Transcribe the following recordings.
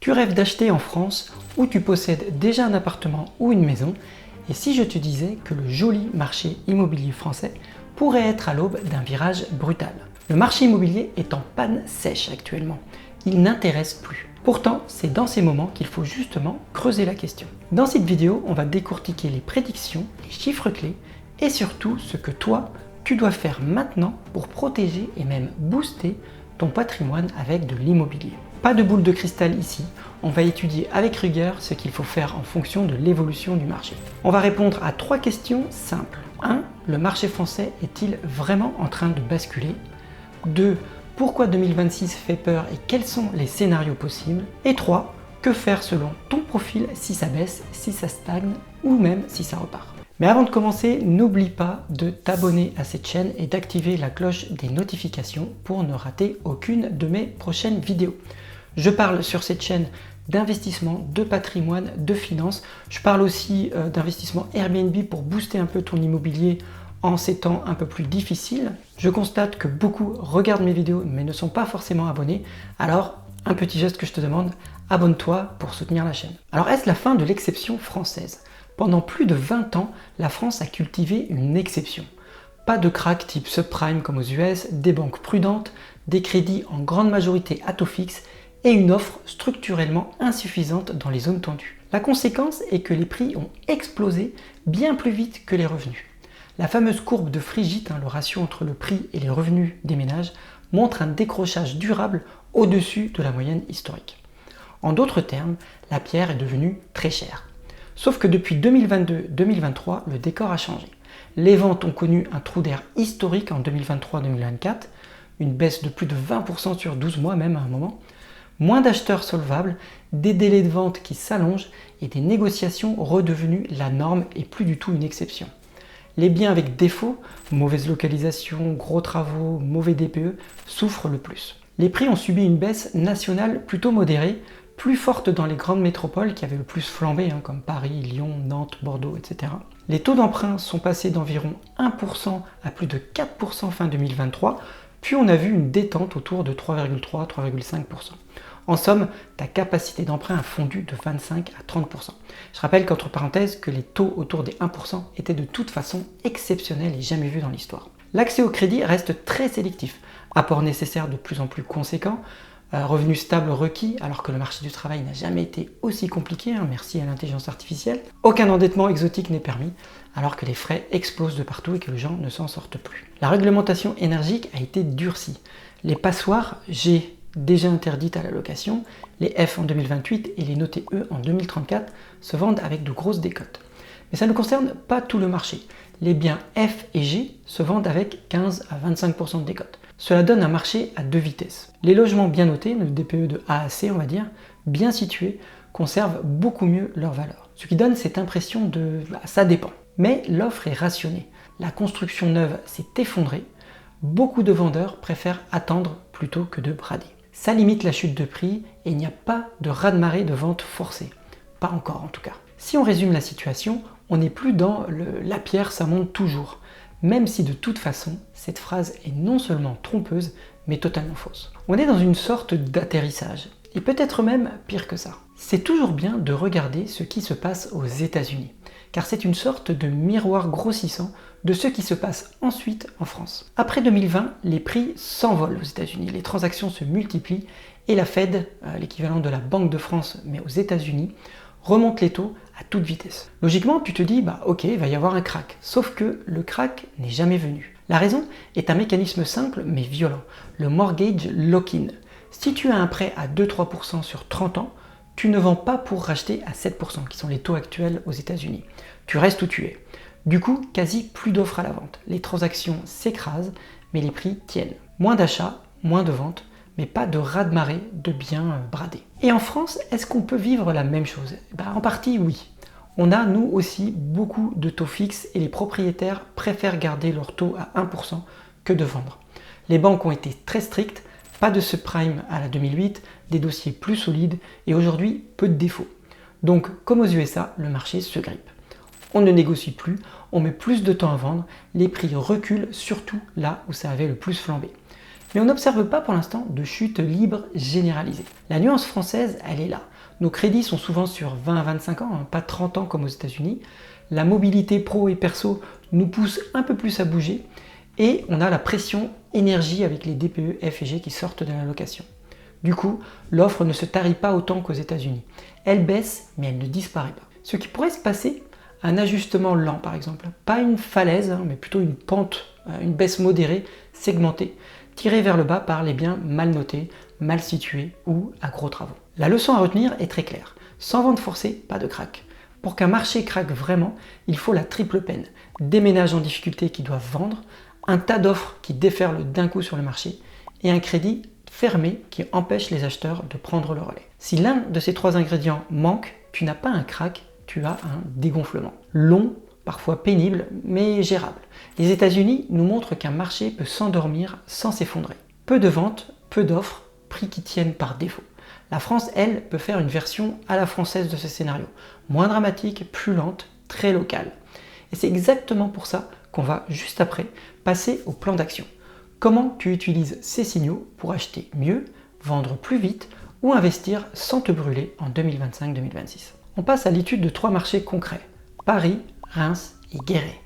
Tu rêves d'acheter en France ou tu possèdes déjà un appartement ou une maison, et si je te disais que le joli marché immobilier français pourrait être à l'aube d'un virage brutal. Le marché immobilier est en panne sèche actuellement, il n'intéresse plus. Pourtant, c'est dans ces moments qu'il faut justement creuser la question. Dans cette vidéo, on va décortiquer les prédictions, les chiffres clés et surtout ce que toi, tu dois faire maintenant pour protéger et même booster ton patrimoine avec de l'immobilier. Pas de boule de cristal ici, on va étudier avec rigueur ce qu'il faut faire en fonction de l'évolution du marché. On va répondre à 3 questions simples. 1. Le marché français est-il vraiment en train de basculer? 2. Pourquoi 2026 fait peur et quels sont les scénarios possibles? Et 3. Que faire selon ton profil si ça baisse, si ça stagne ou même si ça repart? Mais avant de commencer, n'oublie pas de t'abonner à cette chaîne et d'activer la cloche des notifications pour ne rater aucune de mes prochaines vidéos. Je parle sur cette chaîne d'investissement, de patrimoine, de finances. Je parle aussi d'investissement Airbnb pour booster un peu ton immobilier en ces temps un peu plus difficiles. Je constate que beaucoup regardent mes vidéos mais ne sont pas forcément abonnés. Alors, un petit geste que je te demande, abonne-toi pour soutenir la chaîne. Alors, est-ce la fin de l'exception française? Pendant plus de 20 ans, la France a cultivé une exception. Pas de crack type subprime comme aux US, des banques prudentes, des crédits en grande majorité à taux fixe et une offre structurellement insuffisante dans les zones tendues. La conséquence est que les prix ont explosé bien plus vite que les revenus. La fameuse courbe de Frigide, le ratio entre le prix et les revenus des ménages, montre un décrochage durable au-dessus de la moyenne historique. En d'autres termes, la pierre est devenue très chère. Sauf que depuis 2022-2023, le décor a changé. Les ventes ont connu un trou d'air historique en 2023-2024, une baisse de plus de 20% sur 12 mois même à un moment, moins d'acheteurs solvables, des délais de vente qui s'allongent et des négociations redevenues la norme et plus du tout une exception. Les biens avec défaut, mauvaise localisation, gros travaux, mauvais DPE, souffrent le plus. Les prix ont subi une baisse nationale plutôt modérée, plus forte dans les grandes métropoles qui avaient le plus flambé, comme Paris, Lyon, Nantes, Bordeaux, etc. Les taux d'emprunt sont passés d'environ 1% à plus de 4% fin 2023, puis on a vu une détente autour de 3,3-3,5%. En somme, ta capacité d'emprunt a fondu de 25 à 30%. Je rappelle qu'entre parenthèses que les taux autour des 1% étaient de toute façon exceptionnels et jamais vus dans l'histoire. L'accès au crédit reste très sélectif, apport nécessaire de plus en plus conséquent, revenus stables requis alors que le marché du travail n'a jamais été aussi compliqué, merci à l'intelligence artificielle. Aucun endettement exotique n'est permis alors que les frais explosent de partout et que les gens ne s'en sortent plus. La réglementation énergique a été durcie. Les passoires G déjà interdites à la location, les F en 2028 et les notés E en 2034 se vendent avec de grosses décotes. Mais ça ne concerne pas tout le marché. Les biens F et G se vendent avec 15 à 25% de décote. Cela donne un marché à 2 vitesses. Les logements bien notés, le DPE de A à C on va dire, bien situés, conservent beaucoup mieux leur valeur. Ce qui donne cette impression de ça dépend. Mais l'offre est rationnée. La construction neuve s'est effondrée. Beaucoup de vendeurs préfèrent attendre plutôt que de brader. Ça limite la chute de prix et il n'y a pas de raz-de-marée de vente forcée. Pas encore en tout cas. Si on résume la situation, on n'est plus dans la pierre ça monte toujours. Même si de toute façon, cette phrase est non seulement trompeuse, mais totalement fausse. On est dans une sorte d'atterrissage, et peut-être même pire que ça. C'est toujours bien de regarder ce qui se passe aux États-Unis, car c'est une sorte de miroir grossissant de ce qui se passe ensuite en France. Après 2020, les prix s'envolent aux États-Unis, les transactions se multiplient, et la Fed, l'équivalent de la Banque de France, mais aux États-Unis, remonte les taux à toute vitesse. Logiquement, tu te dis, ok, il va y avoir un crack. Sauf que le crack n'est jamais venu. La raison est un mécanisme simple mais violent, le mortgage lock-in. Si tu as un prêt à 2-3% sur 30 ans, tu ne vends pas pour racheter à 7%, qui sont les taux actuels aux États-Unis. Tu restes où tu es. Du coup, quasi plus d'offres à la vente. Les transactions s'écrasent, mais les prix tiennent. Moins d'achats, moins de ventes, mais pas de raz-de-marée de biens bradés. Et en France, est-ce qu'on peut vivre la même chose? En partie, oui. On a, nous aussi, beaucoup de taux fixes et les propriétaires préfèrent garder leur taux à 1% que de vendre. Les banques ont été très strictes, pas de subprime à la 2008, des dossiers plus solides et aujourd'hui, peu de défauts. Donc, comme aux USA, le marché se grippe. On ne négocie plus, on met plus de temps à vendre, les prix reculent surtout là où ça avait le plus flambé. Mais on n'observe pas pour l'instant de chute libre généralisée. La nuance française, elle est là. Nos crédits sont souvent sur 20 à 25 ans, pas 30 ans comme aux États-Unis. La mobilité pro et perso nous pousse un peu plus à bouger. Et on a la pression énergie avec les DPE, F et G qui sortent de la location. Du coup, l'offre ne se tarit pas autant qu'aux États-Unis. Elle baisse, mais elle ne disparaît pas. Ce qui pourrait se passer, un ajustement lent par exemple. Pas une falaise, mais plutôt une pente, une baisse modérée, segmentée, tirée vers le bas par les biens mal notés, mal situés ou à gros travaux. La leçon à retenir est très claire. Sans vente forcée, pas de crack. Pour qu'un marché craque vraiment, il faut la triple peine. Des ménages en difficulté qui doivent vendre, un tas d'offres qui déferlent d'un coup sur le marché et un crédit fermé qui empêche les acheteurs de prendre le relais. Si l'un de ces trois ingrédients manque, tu n'as pas un crack, tu as un dégonflement. Long, parfois pénible, mais gérable. Les États-Unis nous montrent qu'un marché peut s'endormir sans s'effondrer. Peu de ventes, peu d'offres, prix qui tiennent par défaut. La France, elle, peut faire une version à la française de ce scénario. Moins dramatique, plus lente, très locale. Et c'est exactement pour ça qu'on va juste après passer au plan d'action. Comment tu utilises ces signaux pour acheter mieux, vendre plus vite ou investir sans te brûler en 2025-2026. On passe à l'étude de 3 marchés concrets, Paris, Reims et Guéret.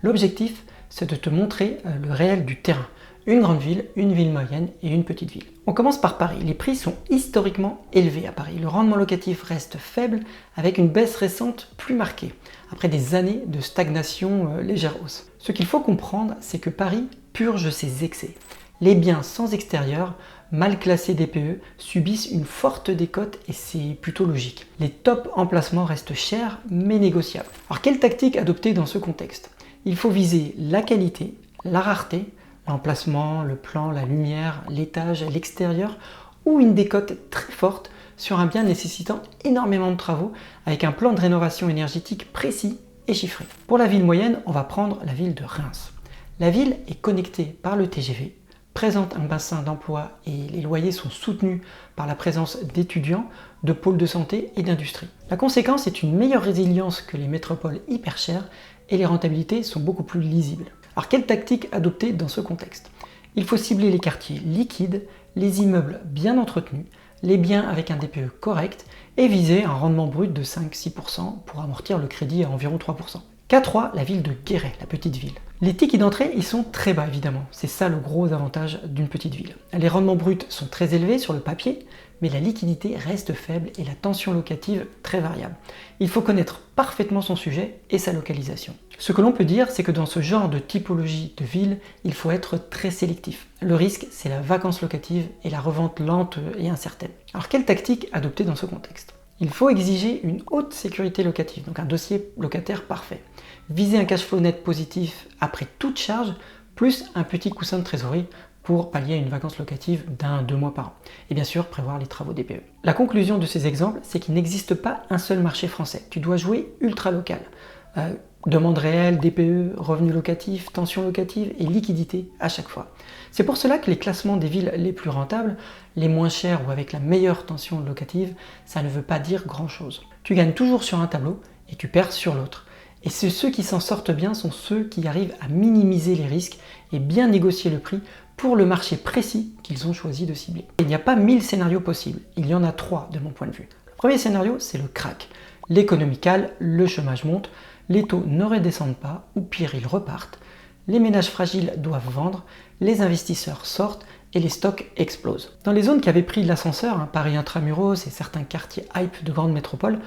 L'objectif, c'est de te montrer le réel du terrain. Une grande ville, une ville moyenne et une petite ville. On commence par Paris. Les prix sont historiquement élevés à Paris. Le rendement locatif reste faible avec une baisse récente plus marquée, après des années de stagnation légère hausse. Ce qu'il faut comprendre, c'est que Paris purge ses excès. Les biens sans extérieur, mal classés DPE, subissent une forte décote et c'est plutôt logique. Les top emplacements restent chers mais négociables. Alors quelle tactique adopter dans ce contexte? Il faut viser la qualité, la rareté, l'emplacement, le plan, la lumière, l'étage, l'extérieur ou une décote très forte sur un bien nécessitant énormément de travaux avec un plan de rénovation énergétique précis et chiffré. Pour la ville moyenne, on va prendre la ville de Reims. La ville est connectée par le TGV, présente un bassin d'emploi et les loyers sont soutenus par la présence d'étudiants, de pôles de santé et d'industrie. La conséquence est une meilleure résilience que les métropoles hyper chères et les rentabilités sont beaucoup plus lisibles. Alors quelle tactique adopter dans ce contexte? Il faut cibler les quartiers liquides, les immeubles bien entretenus, les biens avec un DPE correct et viser un rendement brut de 5-6% pour amortir le crédit à environ 3%. K3, la ville de Guéret, la petite ville. Les tickets d'entrée, ils sont très bas évidemment, c'est ça le gros avantage d'une petite ville. Les rendements bruts sont très élevés sur le papier, mais la liquidité reste faible et la tension locative très variable. Il faut connaître parfaitement son sujet et sa localisation. Ce que l'on peut dire, c'est que dans ce genre de typologie de ville, il faut être très sélectif. Le risque, c'est la vacance locative et la revente lente et incertaine. Alors quelle tactique adopter dans ce contexte? Il faut exiger une haute sécurité locative, donc un dossier locataire parfait. Viser un cash flow net positif après toute charge, plus un petit coussin de trésorerie pour pallier à une vacance locative d'1 à 2 mois par an. Et bien sûr, prévoir les travaux DPE. La conclusion de ces exemples, c'est qu'il n'existe pas un seul marché français. Tu dois jouer ultra local. Demande réelle, DPE, revenus locatifs, tension locative et liquidité à chaque fois. C'est pour cela que les classements des villes les plus rentables, les moins chères ou avec la meilleure tension locative, ça ne veut pas dire grand-chose. Tu gagnes toujours sur un tableau et tu perds sur l'autre. Et ceux qui s'en sortent bien sont ceux qui arrivent à minimiser les risques et bien négocier le prix pour le marché précis qu'ils ont choisi de cibler. Il n'y a pas 1000 scénarios possibles, il y en a 3 de mon point de vue. Le premier scénario, c'est le crack. L'économie cale, le chômage monte, les taux ne redescendent pas, ou pire, ils repartent. Les ménages fragiles doivent vendre, les investisseurs sortent et les stocks explosent. Dans les zones qui avaient pris l'ascenseur, Paris intramuros et certains quartiers hype de grandes métropoles,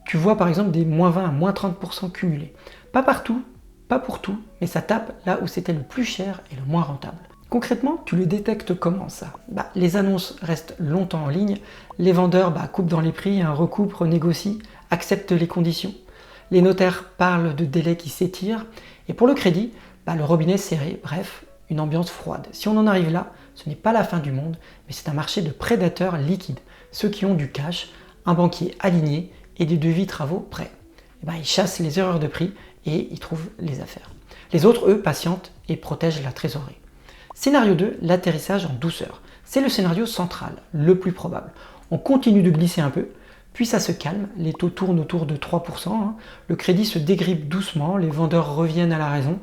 tu vois par exemple des moins 20 à moins 30% cumulés. Pas partout, pas pour tout, mais ça tape là où c'était le plus cher et le moins rentable. Concrètement, tu le détectes comment ça? Les annonces restent longtemps en ligne, les vendeurs coupent dans les prix, recoupent, renégocient, acceptent les conditions. Les notaires parlent de délais qui s'étirent, et pour le crédit, le robinet serré, bref, une ambiance froide. Si on en arrive là, ce n'est pas la fin du monde, mais c'est un marché de prédateurs liquides, ceux qui ont du cash, un banquier aligné et des devis travaux prêts. Ils chassent les erreurs de prix et ils trouvent les affaires. Les autres, eux, patientent et protègent la trésorerie. Scénario 2, l'atterrissage en douceur. C'est le scénario central, le plus probable. On continue de glisser un peu, puis ça se calme, les taux tournent autour de 3%, le crédit se dégrippe doucement, les vendeurs reviennent à la raison,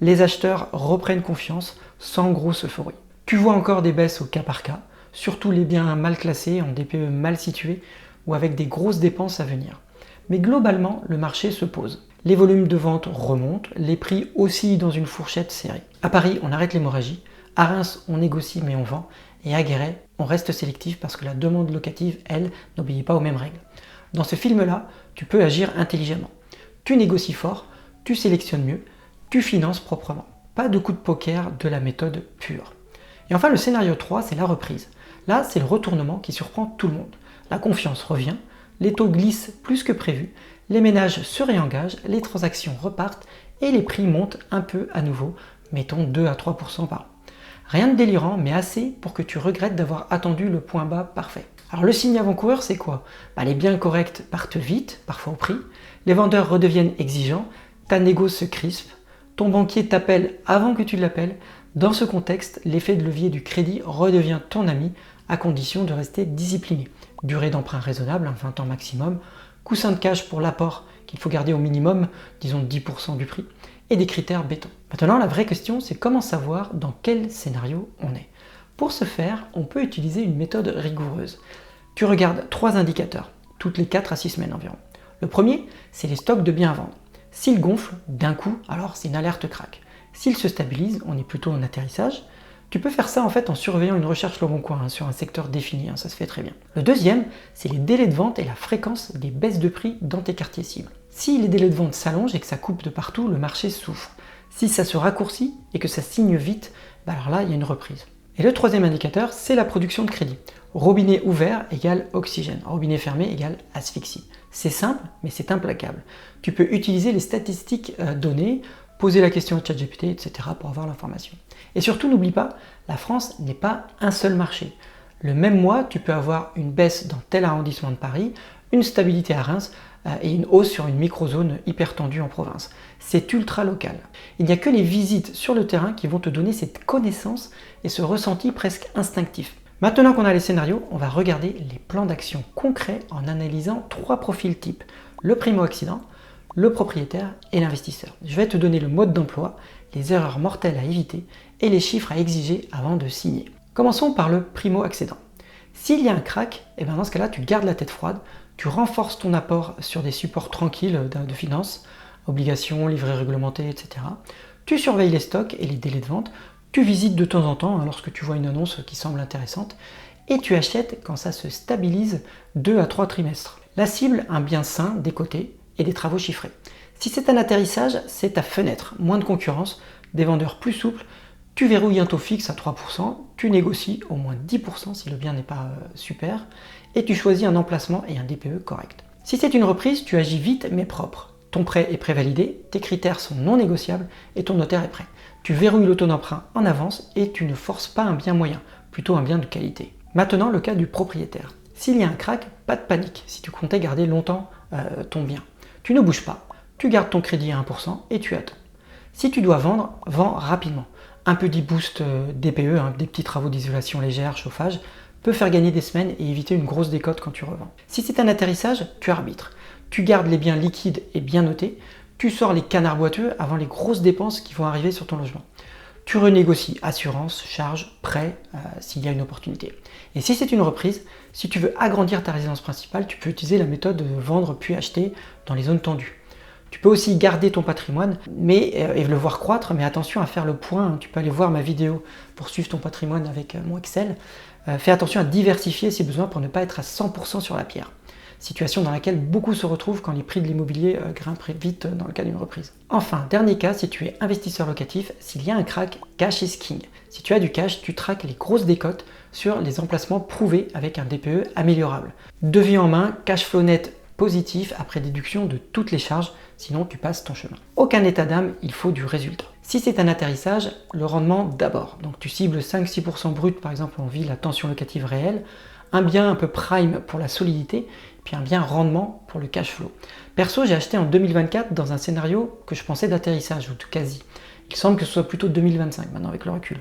les acheteurs reprennent confiance sans grosse euphorie. Tu vois encore des baisses au cas par cas, surtout les biens mal classés, en DPE mal situés ou avec des grosses dépenses à venir. Mais globalement, le marché se pose. Les volumes de vente remontent, les prix oscillent dans une fourchette serrée. À Paris, on arrête l'hémorragie, à Reims, on négocie mais on vend, et à Guéret, on reste sélectif parce que la demande locative, elle, n'obéit pas aux mêmes règles. Dans ce film-là, tu peux agir intelligemment. Tu négocies fort, tu sélectionnes mieux, tu finances proprement. Pas de coup de poker, de la méthode pure. Et enfin, le scénario 3, c'est la reprise. Là, c'est le retournement qui surprend tout le monde. La confiance revient, les taux glissent plus que prévu, les ménages se réengagent, les transactions repartent et les prix montent un peu à nouveau, mettons 2 à 3% par an. Rien de délirant, mais assez pour que tu regrettes d'avoir attendu le point bas parfait. Alors le signe avant-coureur, c'est quoi? Les biens corrects partent vite, parfois au prix, les vendeurs redeviennent exigeants, ta négo se crispe, ton banquier t'appelle avant que tu l'appelles. Dans ce contexte, l'effet de levier du crédit redevient ton ami, à condition de rester discipliné. Durée d'emprunt raisonnable, 20 ans maximum, coussin de cash pour l'apport qu'il faut garder au minimum, disons 10% du prix, et des critères béton. Maintenant, la vraie question, c'est comment savoir dans quel scénario on est. Pour ce faire, on peut utiliser une méthode rigoureuse. Tu regardes 3 indicateurs, toutes les 4 à 6 semaines environ. Le premier, c'est les stocks de biens à vendre. S'ils gonflent d'un coup, alors c'est une alerte crack. S'ils se stabilisent, on est plutôt en atterrissage. Tu peux faire ça en surveillant une recherche Le Bon Coin sur un secteur défini, ça se fait très bien. Le deuxième, c'est les délais de vente et la fréquence des baisses de prix dans tes quartiers cibles. Si les délais de vente s'allongent et que ça coupe de partout, le marché souffre. Si ça se raccourcit et que ça signe vite, alors là, il y a une reprise. Et le troisième indicateur, c'est la production de crédit. Robinet ouvert égale oxygène, robinet fermé égale asphyxie. C'est simple, mais c'est implacable. Tu peux utiliser les statistiques données, poser la question à ChatGPT, etc. pour avoir l'information. Et surtout, n'oublie pas, la France n'est pas un seul marché. Le même mois, tu peux avoir une baisse dans tel arrondissement de Paris, une stabilité à Reims et une hausse sur une microzone hyper tendue en province. C'est ultra local. Il n'y a que les visites sur le terrain qui vont te donner cette connaissance et ce ressenti presque instinctif. Maintenant qu'on a les scénarios, on va regarder les plans d'action concrets en analysant 3 profils types. Le primo-accédant, le propriétaire et l'investisseur. Je vais te donner le mode d'emploi, les erreurs mortelles à éviter et les chiffres à exiger avant de signer. Commençons par le primo-accédant. S'il y a un crack, dans ce cas-là, tu gardes la tête froide, tu renforces ton apport sur des supports tranquilles de finances, obligations, livrets réglementés, etc. Tu surveilles les stocks et les délais de vente, tu visites de temps en temps lorsque tu vois une annonce qui semble intéressante, et tu achètes quand ça se stabilise 2 à 3 trimestres. La cible, un bien sain, décoté, et des travaux chiffrés. Si c'est un atterrissage, c'est ta fenêtre, moins de concurrence, des vendeurs plus souples, tu verrouilles un taux fixe à 3%, tu négocies au moins 10% si le bien n'est pas super, et tu choisis un emplacement et un DPE correct. Si c'est une reprise, tu agis vite mais propre. Ton prêt est prévalidé, tes critères sont non négociables et ton notaire est prêt. Tu verrouilles le taux d'emprunt en avance et tu ne forces pas un bien moyen, plutôt un bien de qualité. Maintenant, le cas du propriétaire. S'il y a un crack, pas de panique si tu comptais garder longtemps ton bien. Tu ne bouges pas, tu gardes ton crédit à 1% et tu attends. Si tu dois vendre, vends rapidement. Un petit boost DPE, des petits travaux d'isolation légère, chauffage, peut faire gagner des semaines et éviter une grosse décote quand tu revends. Si c'est un atterrissage, tu arbitres. Tu gardes les biens liquides et bien notés, tu sors les canards boiteux avant les grosses dépenses qui vont arriver sur ton logement. Tu renégocies assurance, charges, prêt, s'il y a une opportunité. Et si c'est une reprise, si tu veux agrandir ta résidence principale, tu peux utiliser la méthode de vendre puis acheter dans les zones tendues. Tu peux aussi garder ton patrimoine et le voir croître, mais attention à faire le point. Tu peux aller voir ma vidéo pour suivre ton patrimoine avec mon Excel. Fais attention à diversifier si besoin pour ne pas être à 100% sur la pierre. Situation dans laquelle beaucoup se retrouvent quand les prix de l'immobilier grimpent vite dans le cas d'une reprise. Enfin, dernier cas, si tu es investisseur locatif, s'il y a un crack, cash is king. Si tu as du cash, tu traques les grosses décotes sur les emplacements prouvés avec un DPE améliorable. Devis en main, cash flow net positif après déduction de toutes les charges, sinon tu passes ton chemin. Aucun état d'âme, il faut du résultat. Si c'est un atterrissage, le rendement d'abord. Donc tu cibles 5-6% brut par exemple en ville, la tension locative réelle, un bien un peu prime pour la solidité, puis un bien rendement pour le cash flow. Perso, j'ai acheté en 2024 dans un scénario que je pensais d'atterrissage ou de quasi. Il semble que ce soit plutôt 2025 maintenant avec le recul.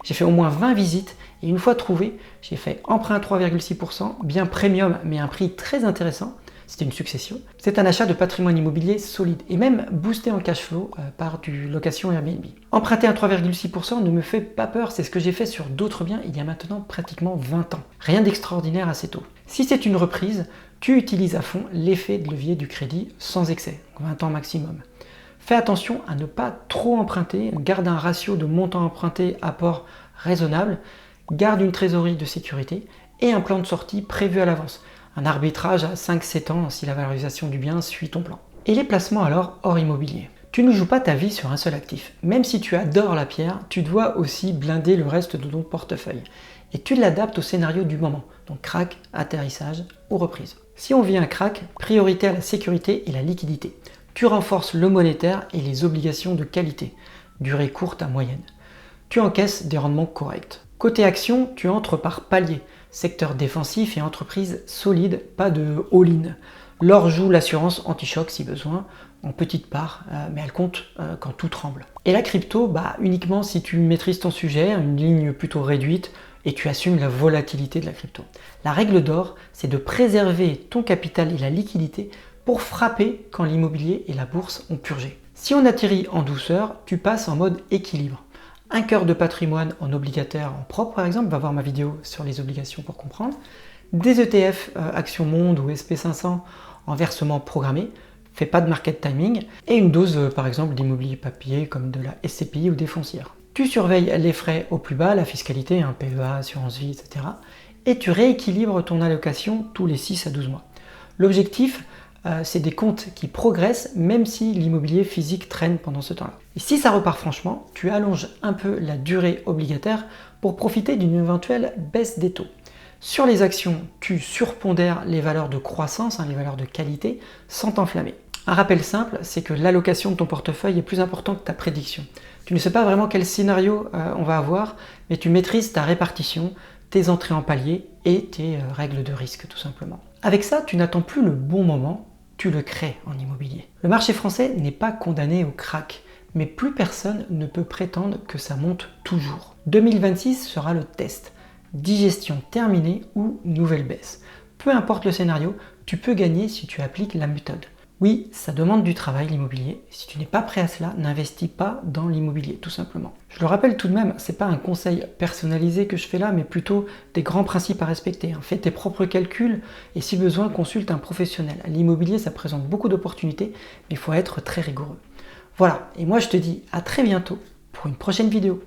J'ai fait au moins 20 visites et une fois trouvé, j'ai fait emprunt 3,6%, bien premium mais un prix très intéressant. c'est une succession. C'est un achat de patrimoine immobilier solide et même boosté en cash flow par du location Airbnb. Emprunter à 3,6% ne me fait pas peur, c'est ce que j'ai fait sur d'autres biens il y a maintenant pratiquement 20 ans. Rien d'extraordinaire à ces taux. Si c'est une reprise, tu utilises à fond l'effet de levier du crédit sans excès, 20 ans maximum. Fais attention à ne pas trop emprunter, garde un ratio de montant emprunté apport raisonnable, garde une trésorerie de sécurité et un plan de sortie prévu à l'avance. Un arbitrage à 5-7 ans si la valorisation du bien suit ton plan. Et les placements alors hors immobilier. Tu ne joues pas ta vie sur un seul actif. Même si tu adores la pierre, tu dois aussi blinder le reste de ton portefeuille. Et tu l'adaptes au scénario du moment, donc crack, atterrissage ou reprise. Si on vit un crack, priorité à la sécurité et la liquidité. Tu renforces le monétaire et les obligations de qualité, durée courte à moyenne. Tu encaisses des rendements corrects. Côté action, tu entres par palier, secteur défensif et entreprise solide, pas de all-in. L'or joue l'assurance anti-choc si besoin, en petite part, mais elle compte quand tout tremble. Et la crypto, uniquement si tu maîtrises ton sujet, une ligne plutôt réduite, et tu assumes la volatilité de la crypto. La règle d'or, c'est de préserver ton capital et la liquidité pour frapper quand l'immobilier et la bourse ont purgé. Si on atterrit en douceur, tu passes en mode équilibre. Un cœur de patrimoine en obligataire en propre par exemple, va voir ma vidéo sur les obligations pour comprendre. Des ETF Action Monde ou SP500 en versement programmé, fais pas de market timing, et une dose par exemple d'immobilier papier comme de la SCPI ou des foncières. Tu surveilles les frais au plus bas, la fiscalité, PEA, assurance vie, etc. Et tu rééquilibres ton allocation tous les 6 à 12 mois. L'objectif, c'est des comptes qui progressent même si l'immobilier physique traîne pendant ce temps-là. Et si ça repart franchement, tu allonges un peu la durée obligataire pour profiter d'une éventuelle baisse des taux. Sur les actions, tu surpondères les valeurs de croissance, les valeurs de qualité, sans t'enflammer. Un rappel simple, c'est que l'allocation de ton portefeuille est plus importante que ta prédiction. Tu ne sais pas vraiment quel scénario on va avoir, mais tu maîtrises ta répartition, tes entrées en palier et tes règles de risque tout simplement. Avec ça, tu n'attends plus le bon moment, tu le crées en immobilier. Le marché français n'est pas condamné au krach, mais plus personne ne peut prétendre que ça monte toujours. 2026 sera le test. Digestion terminée ou nouvelle baisse. Peu importe le scénario, tu peux gagner si tu appliques la méthode. Oui, ça demande du travail l'immobilier. Si tu n'es pas prêt à cela, n'investis pas dans l'immobilier, tout simplement. Je le rappelle tout de même, c'est pas un conseil personnalisé que je fais là, mais plutôt des grands principes à respecter. Fais tes propres calculs et si besoin, consulte un professionnel. L'immobilier, ça présente beaucoup d'opportunités, mais il faut être très rigoureux. Voilà, et moi je te dis à très bientôt pour une prochaine vidéo.